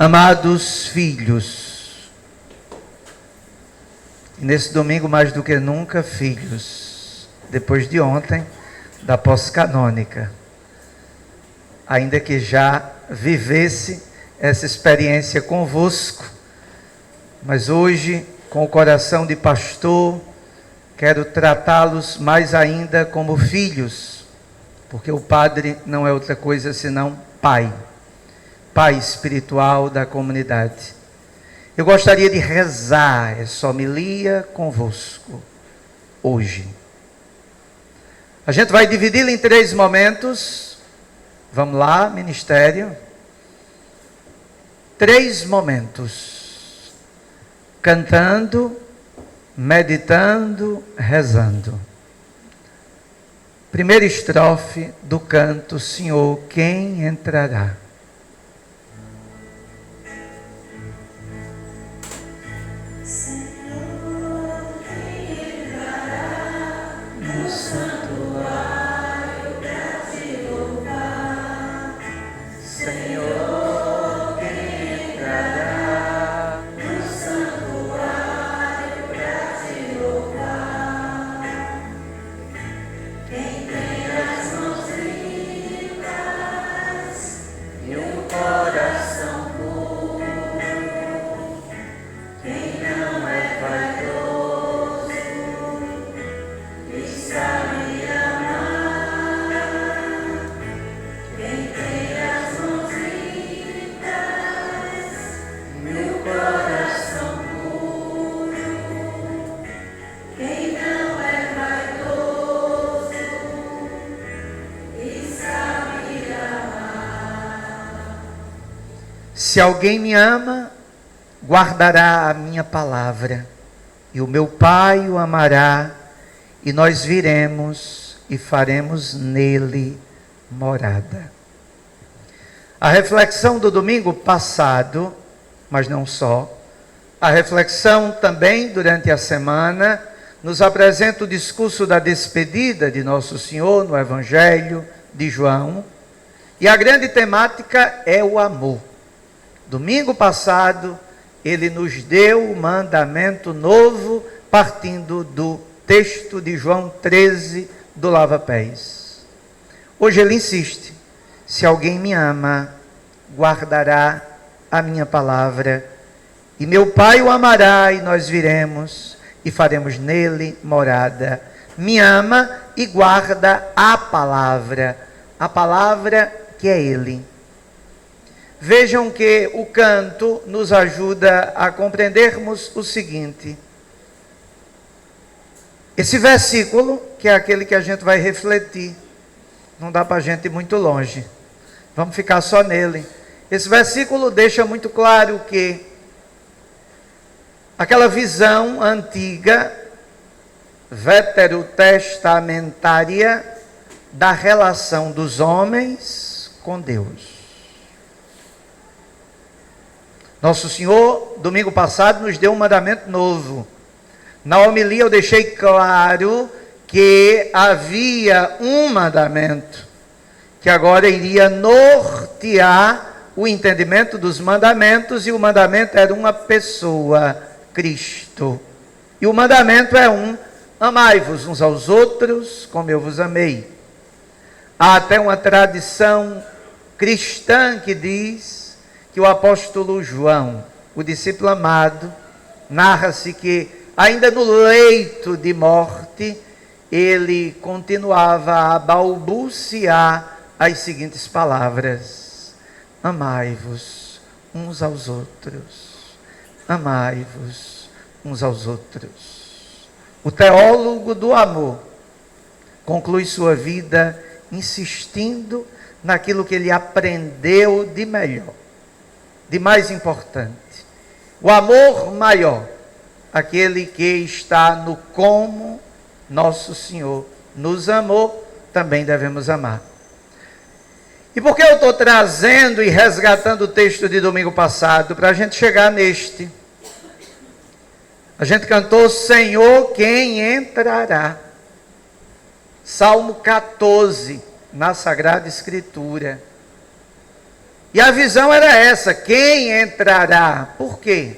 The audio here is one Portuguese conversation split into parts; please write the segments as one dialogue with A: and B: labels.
A: Amados filhos, nesse domingo mais do que nunca, filhos, depois de ontem, da posse canônica, ainda que já vivesse essa experiência convosco, mas hoje, com o coração de pastor, quero tratá-los mais ainda como filhos, porque o padre não é outra coisa senão pai espiritual da comunidade. Eu gostaria de rezar essa homilia convosco hoje. A gente vai dividi-la em 3 momentos. Vamos lá, ministério. 3 momentos: cantando, meditando, rezando. Primeira estrofe do canto: Senhor, quem entrará? Se alguém me ama, guardará a minha palavra, e o meu Pai o amará, e nós viremos e faremos nele morada. A reflexão do domingo passado, mas não só, a reflexão também durante a semana, nos apresenta o discurso da despedida de Nosso Senhor no Evangelho de João, e a grande temática é o amor. Domingo passado, ele nos deu o mandamento novo, partindo do texto de João 13, do lava-pés. Hoje ele insiste: se alguém me ama, guardará a minha palavra, e meu Pai o amará, e nós viremos e faremos nele morada. Me ama e guarda a palavra que é ele. Vejam que o canto nos ajuda a compreendermos o seguinte: esse versículo, que é aquele que a gente vai refletir, não dá para a gente ir muito longe, vamos ficar só nele. Esse versículo deixa muito claro que aquela visão antiga, veterotestamentária, da relação dos homens com Deus. Nosso Senhor, domingo passado, nos deu um mandamento novo. Na homilia eu deixei claro que havia um mandamento, que agora iria nortear o entendimento dos mandamentos, e o mandamento era uma pessoa, Cristo. E o mandamento é amai-vos uns aos outros como eu vos amei. Há até uma tradição cristã que diz que o apóstolo João, o discípulo amado, narra-se que ainda no leito de morte, ele continuava a balbuciar as seguintes palavras: amai-vos uns aos outros, amai-vos uns aos outros. O teólogo do amor conclui sua vida insistindo naquilo que ele aprendeu de melhor, de mais importante. O amor maior, aquele que está no como Nosso Senhor nos amou, também devemos amar. E por que eu estou trazendo e resgatando o texto de domingo passado? Para a gente chegar neste. A gente cantou: Senhor, quem entrará? Salmo 14, na Sagrada Escritura. E a visão era essa: quem entrará? Por quê?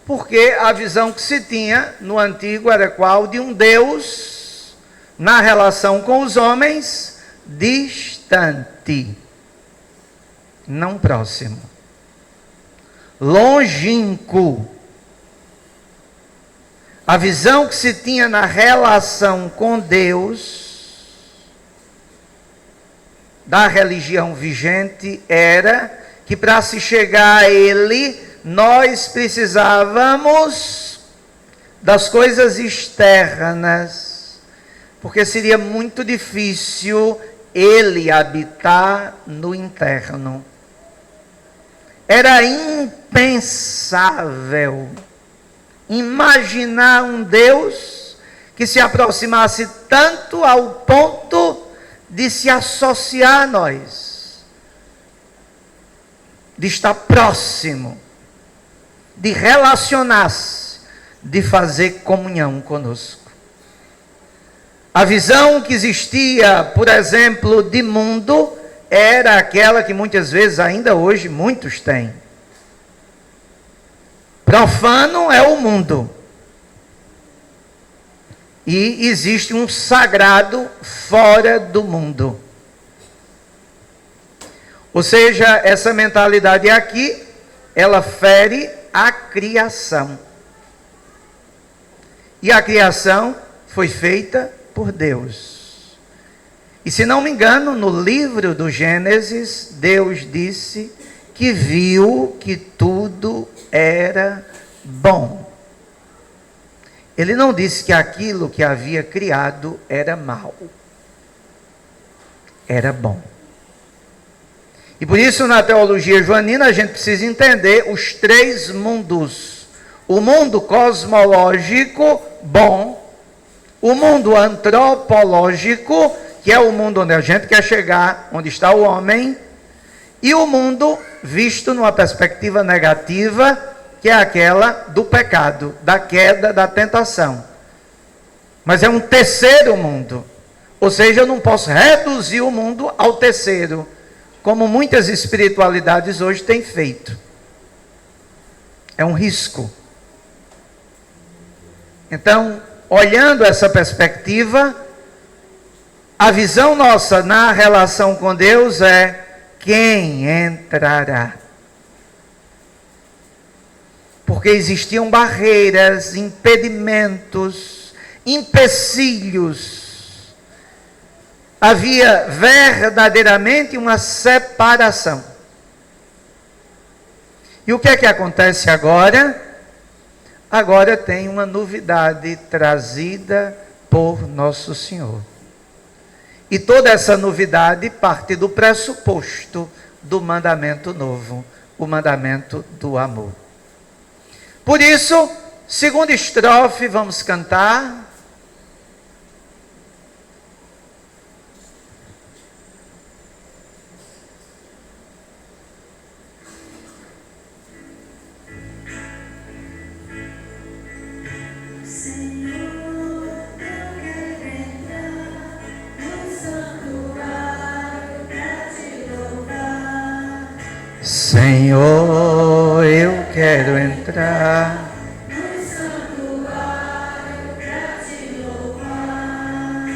A: Porque a visão que se tinha no antigo era qual? De um Deus na relação com os homens distante, não próximo, longínquo. A visão que se tinha na relação com Deus, da religião vigente, era que para se chegar a Ele, nós precisávamos das coisas externas, porque seria muito difícil Ele habitar no interno. Era impensável imaginar um Deus que se aproximasse tanto ao ponto de se associar a nós, de estar próximo, de relacionar-se, de fazer comunhão conosco. A visão que existia, por exemplo, de mundo, era aquela que muitas vezes, ainda hoje, muitos têm. Profano é o mundo. E existe um sagrado fora do mundo. Ou seja, essa mentalidade aqui, ela fere a criação. E a criação foi feita por Deus. E se não me engano, no livro do Gênesis, Deus disse que viu que tudo era bom. Ele não disse que aquilo que havia criado era mal. Era bom. E por isso, na teologia joanina, a gente precisa entender os três mundos. O mundo cosmológico, bom. O mundo antropológico, que é o mundo onde a gente quer chegar, onde está o homem. E o mundo visto numa perspectiva negativa, que é aquela do pecado, da queda, da tentação. Mas é um terceiro mundo. Ou seja, eu não posso reduzir o mundo ao terceiro, como muitas espiritualidades hoje têm feito. É um risco. Então, olhando essa perspectiva, a visão nossa na relação com Deus é: quem entrará? Porque existiam barreiras, impedimentos, empecilhos. Havia verdadeiramente uma separação. E o que é que acontece agora? Agora tem uma novidade trazida por Nosso Senhor. E toda essa novidade parte do pressuposto do mandamento novo, o mandamento do amor. Por isso, segunda estrofe, vamos cantar. Senhor, eu quero entrar
B: no santuário pra te louvar.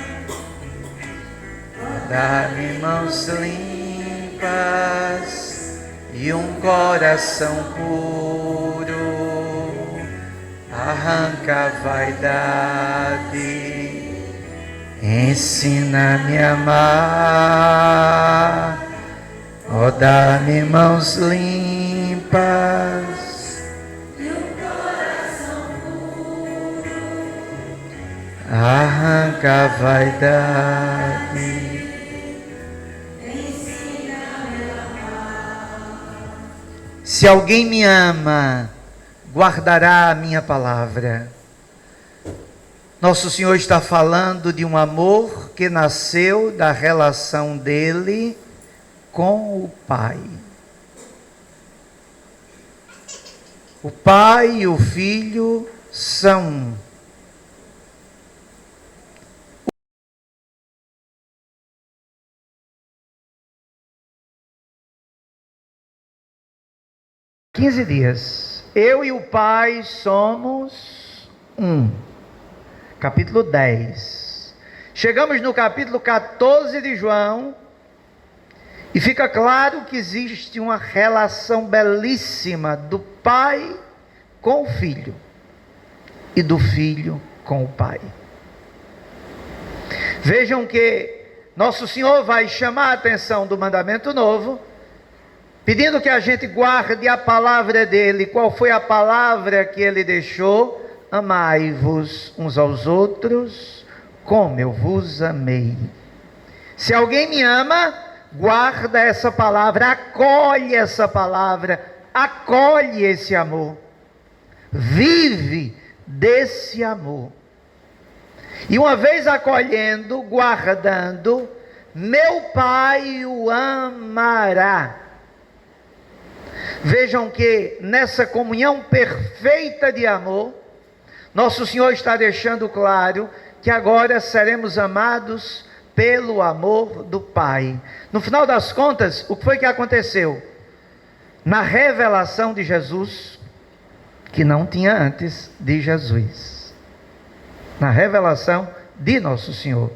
A: Dá-me mãos limpas e um coração puro. Arranca a vaidade, ensina-me a amar. Ó, dá-me mãos limpas
B: E um coração puro.
A: arranca a vaidade.
B: Ensina-me a amar.
A: Se alguém me ama, guardará a minha palavra. Nosso Senhor está falando de um amor que nasceu da relação dele com o Pai. O Pai e o Filho são 15 dias. Eu e o Pai somos um. Capítulo 10. Chegamos no capítulo 14 de João. E fica claro que existe uma relação belíssima do Pai com o Filho. E do Filho com o Pai. Vejam que Nosso Senhor vai chamar a atenção do mandamento novo, pedindo que a gente guarde a palavra dele. Qual foi a palavra que ele deixou? Amai-vos uns aos outros, como eu vos amei. Se alguém me ama, guarda essa palavra, acolhe essa palavra, acolhe esse amor, vive desse amor. E uma vez acolhendo, guardando, meu Pai o amará. Vejam que nessa comunhão perfeita de amor, Nosso Senhor está deixando claro que agora seremos amados pelo amor do Pai. No final das contas, o que foi que aconteceu? Na revelação de Jesus, que não tinha antes de Jesus, na revelação de Nosso Senhor,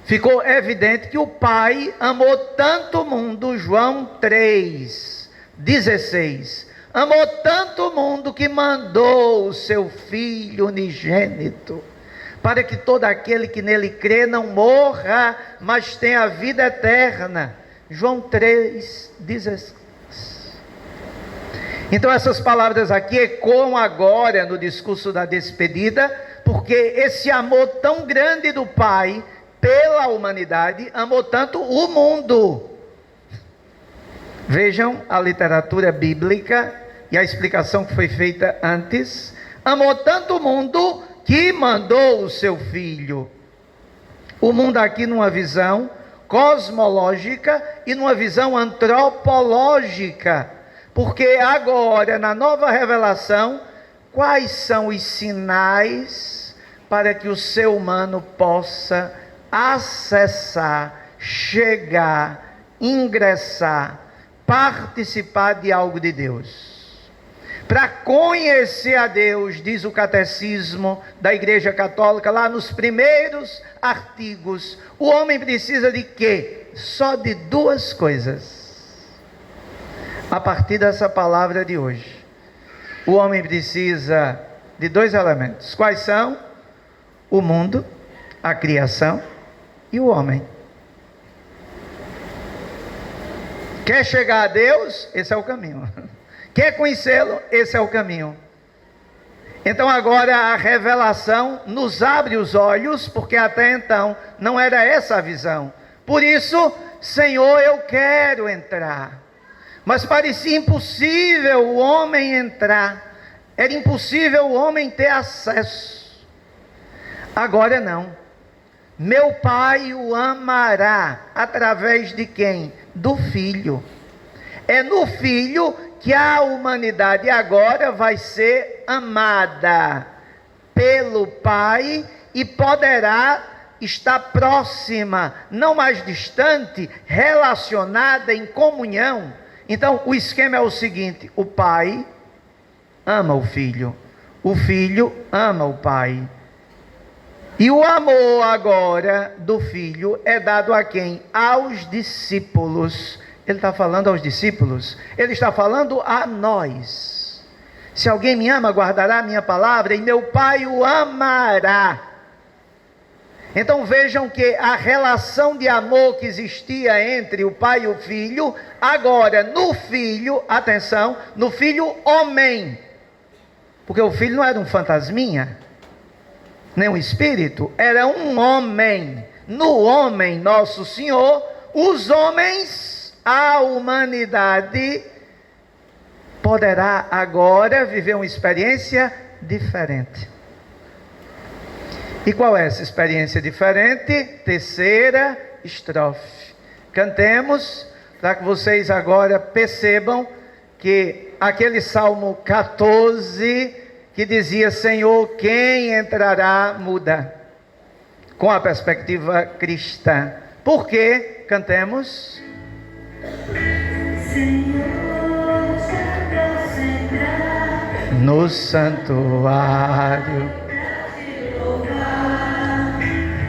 A: ficou evidente que o Pai amou tanto o mundo, João 3,16, amou tanto o mundo que mandou o seu Filho unigênito, para que todo aquele que nele crê não morra, mas tenha a vida eterna. João 3,16. Então essas palavras aqui ecoam agora no discurso da despedida, porque esse amor tão grande do Pai pela humanidade amou tanto o mundo. Vejam a literatura bíblica e a explicação que foi feita antes. Amou tanto o mundo que mandou o seu Filho. O mundo aqui numa visão cosmológica e numa visão antropológica. Porque agora, na nova revelação, quais são os sinais para que o ser humano possa acessar, chegar, ingressar, participar de algo de Deus? Para conhecer a Deus, diz o catecismo da Igreja Católica, lá nos primeiros artigos, o homem precisa de quê? Só de duas coisas. A partir dessa palavra de hoje, o homem precisa de dois elementos. Quais são? O mundo, a criação e o homem. Quer chegar a Deus? Esse é o caminho. Quer conhecê-lo? Esse é o caminho. Então agora a revelação nos abre os olhos, porque até então não era essa a visão. Por isso, Senhor, eu quero entrar. Mas parecia impossível o homem entrar. Era impossível o homem ter acesso. Agora não. Meu Pai o amará. Através de quem? Do Filho. É no Filho que a humanidade agora vai ser amada pelo Pai e poderá estar próxima, não mais distante, relacionada em comunhão. Então o esquema é o seguinte: o Pai ama o Filho ama o Pai, e o amor agora do Filho é dado a quem? Aos discípulos. Ele está falando aos discípulos, ele está falando a nós. Se alguém me ama, guardará a minha palavra, e meu Pai o amará. Então vejam que a relação de amor que existia entre o Pai e o Filho, agora no Filho, atenção, no Filho homem, porque o Filho não era um fantasminha, nem um espírito, era um homem. No homem, Nosso Senhor, os homens, a humanidade poderá agora viver uma experiência diferente. E qual é essa experiência diferente? Terceira estrofe. Cantemos, para que vocês agora percebam que aquele Salmo 14, que dizia: Senhor, quem entrará, muda, com a perspectiva cristã. Por quê? Cantemos.
B: Senhor, te abraço.
A: no santuário.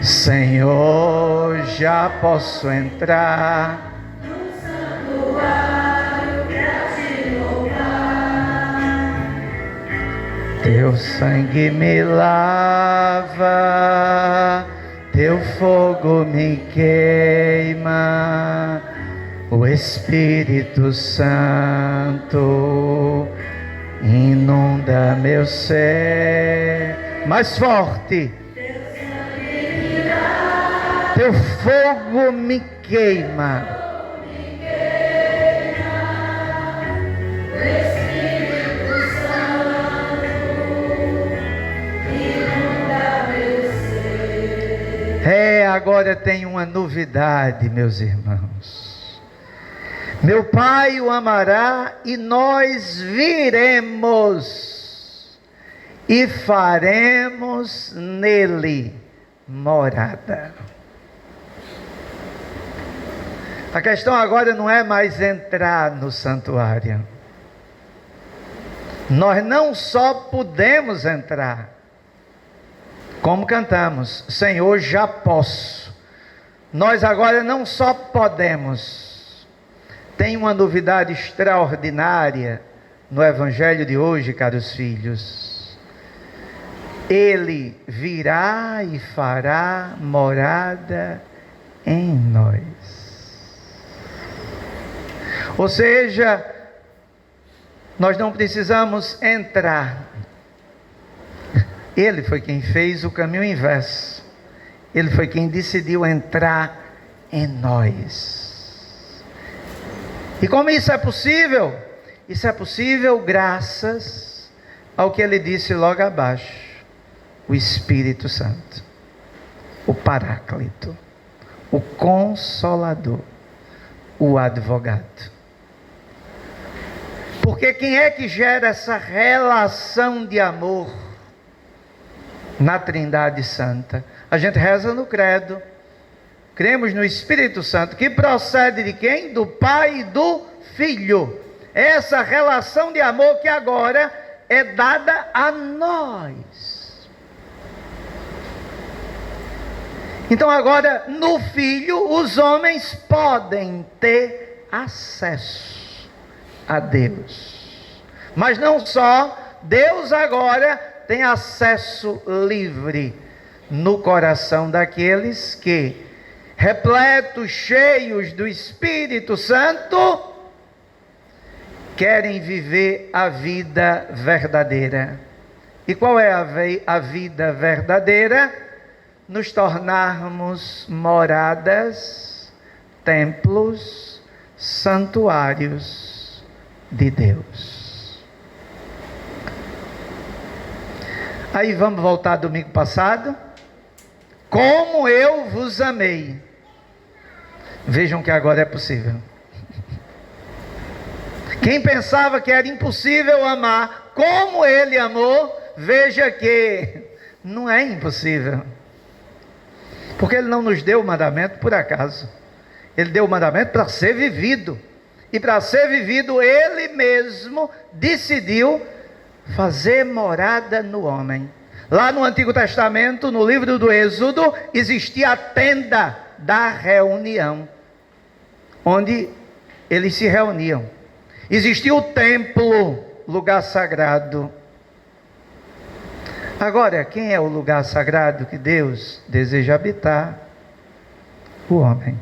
A: Senhor, já posso entrar. Teu sangue me lava, teu fogo me queima, o Espírito Santo inunda meu ser. Mais forte. Teu fogo me queima. Agora tem uma novidade, meus irmãos. Meu Pai o amará e nós viremos e faremos nele morada. A questão agora não é mais entrar no santuário. Nós não só podemos entrar, como cantamos, Senhor, já posso. Nós agora não só podemos. Tem uma novidade extraordinária no Evangelho de hoje, caros filhos. Ele virá e fará morada em nós. Ou seja, nós não precisamos entrar. Ele foi quem fez o caminho inverso. Ele foi quem decidiu entrar em nós. E como isso é possível? Isso é possível graças ao que ele disse logo abaixo: o Espírito Santo, o Paráclito, o Consolador, o Advogado. Porque quem é que gera essa relação de amor na Trindade Santa? A gente reza no credo, cremos no Espírito Santo, que procede de quem? Do Pai e do Filho. Essa relação de amor que agora é dada a nós. Então agora no Filho os homens podem ter acesso a Deus. Mas não só, Deus agora tem acesso livre no coração daqueles que, repletos, cheios do Espírito Santo, querem viver a vida verdadeira. E qual é a vida verdadeira? Nos tornarmos moradas, templos, santuários de Deus. Aí vamos voltar domingo passado. Como eu vos amei. Vejam que agora é possível. Quem pensava que era impossível amar como ele amou, veja que não é impossível. Porque ele não nos deu o mandamento por acaso. Ele deu o mandamento para ser vivido. E para ser vivido, ele mesmo decidiu fazer morada no homem. Lá no Antigo Testamento, no livro do Êxodo, existia a tenda da reunião, onde eles se reuniam. Existia o templo, lugar sagrado. Agora, quem é o lugar sagrado que Deus deseja habitar? O homem.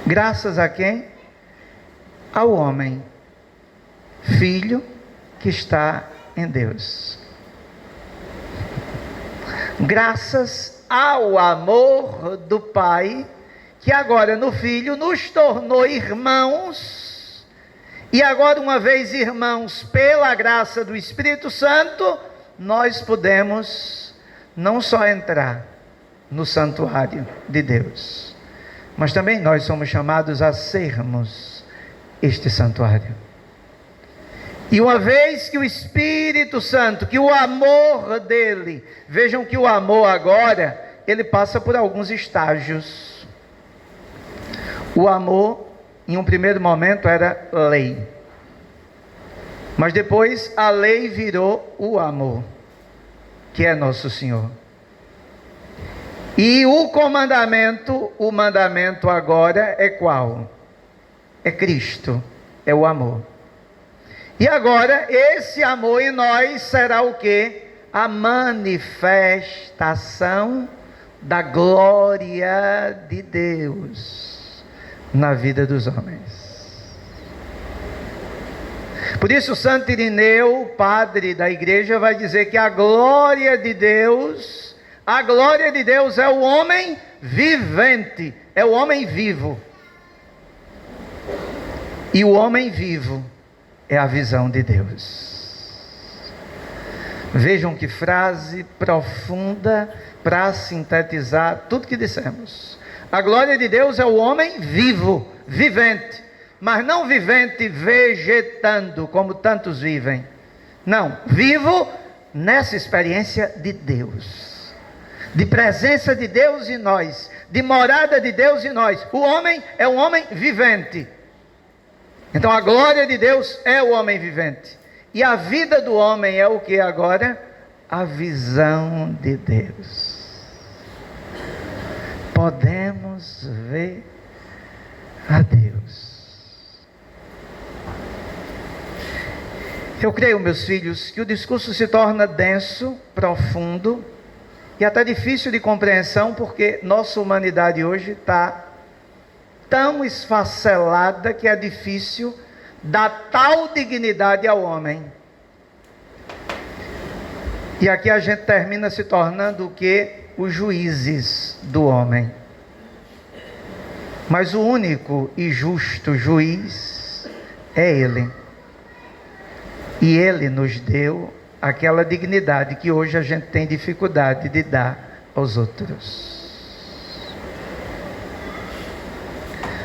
A: Graças a quem? Ao homem, filho que está em Deus. Graças ao amor do Pai, que agora no Filho nos tornou irmãos, e agora, uma vez irmãos, pela graça do Espírito Santo, nós podemos não só entrar no santuário de Deus, mas também nós somos chamados a sermos este santuário. E uma vez que o Espírito Santo, que o amor dele, vejam que o amor agora, ele passa por alguns estágios. O amor em um primeiro momento era lei. Mas depois a lei virou o amor, que é nosso Senhor. E o mandamento agora é qual? É Cristo, é o amor. E agora esse amor em nós será o quê? A manifestação da glória de Deus na vida dos homens. Por isso Santo Irineu, padre da igreja, vai dizer que a glória de Deus é o homem vivente, é o homem vivo. E o homem vivo é a visão de Deus. Vejam que frase profunda para sintetizar tudo que dissemos. A glória de Deus é o homem vivo, vivente, mas não vivente vegetando, como tantos vivem. Não, vivo nessa experiência de Deus, de presença de Deus em nós, de morada de Deus em nós. O homem é um homem vivente. Então a glória de Deus é o homem vivente. E a vida do homem é o que agora? A visão de Deus. Podemos ver a Deus. Eu creio, meus filhos, que o discurso se torna denso, profundo e até difícil de compreensão, porque nossa humanidade hoje está tão esfacelada que é difícil dar tal dignidade ao homem. E aqui a gente termina se tornando o quê? Os juízes do homem. Mas o único e justo juiz é Ele. E Ele nos deu aquela dignidade que hoje a gente tem dificuldade de dar aos outros.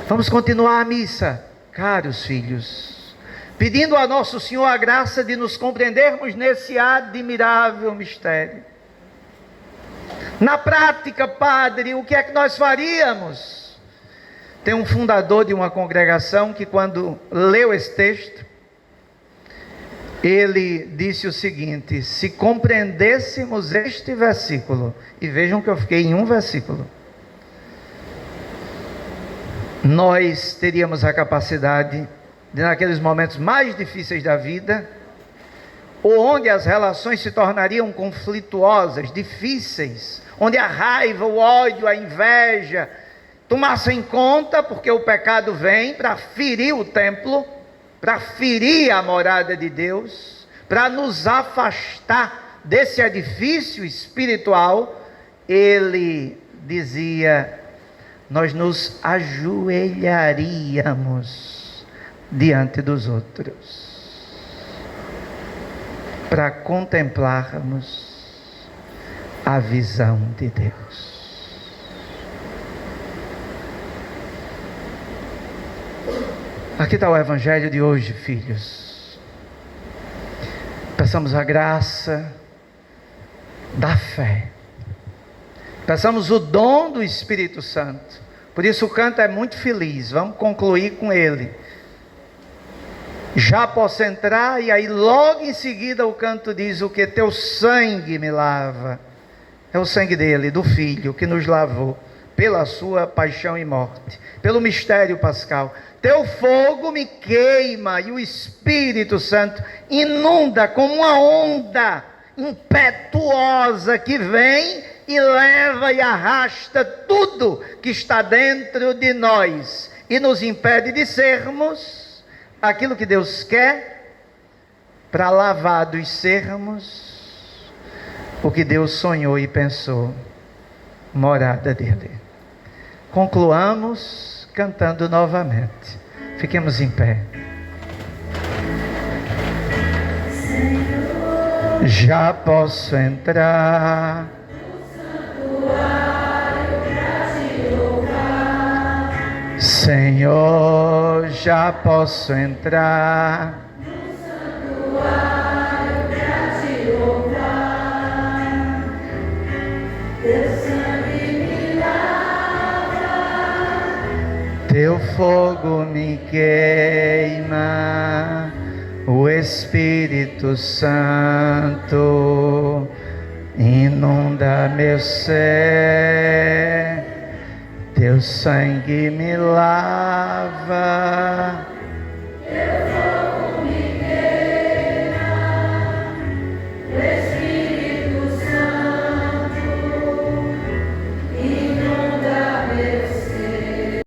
A: Vamos continuar a missa, caros filhos, pedindo a Nosso Senhor a graça de nos compreendermos nesse admirável mistério. Na prática, padre, o que é que nós faríamos? Tem um fundador de uma congregação que, quando leu esse texto, ele disse o seguinte: se compreendêssemos este versículo, e vejam que eu fiquei em um versículo, nós teríamos a capacidade de, naqueles momentos mais difíceis da vida, ou onde as relações se tornariam conflituosas, difíceis, onde a raiva, o ódio, a inveja tomassem conta, porque o pecado vem para ferir o templo, para ferir a morada de Deus, para nos afastar desse edifício espiritual. Ele dizia: nós nos ajoelharíamos diante dos outros para contemplarmos a visão de Deus. Aqui está o Evangelho de hoje, filhos. Peçamos a graça da fé. Peçamos o dom do Espírito Santo. Por isso o canto é muito feliz. Vamos concluir com ele. Já posso entrar, e aí logo em seguida o canto diz: o que teu sangue me lava. É o sangue dele, do Filho, que nos lavou pela sua paixão e morte, pelo mistério pascal. Teu fogo me queima, e o Espírito Santo inunda como uma onda impetuosa que vem e leva e arrasta tudo que está dentro de nós e nos impede de sermos aquilo que Deus quer, para lavados sermos o que Deus sonhou e pensou, morada dele. Concluamos cantando novamente. Fiquemos em pé. Senhor, já posso entrar no santuário pra te louvar. Senhor, já posso entrar no santuário pra te louvar. Teu sangue me lava, teu fogo me queima, o Espírito Santo inunda meu ser, teu sangue me lava,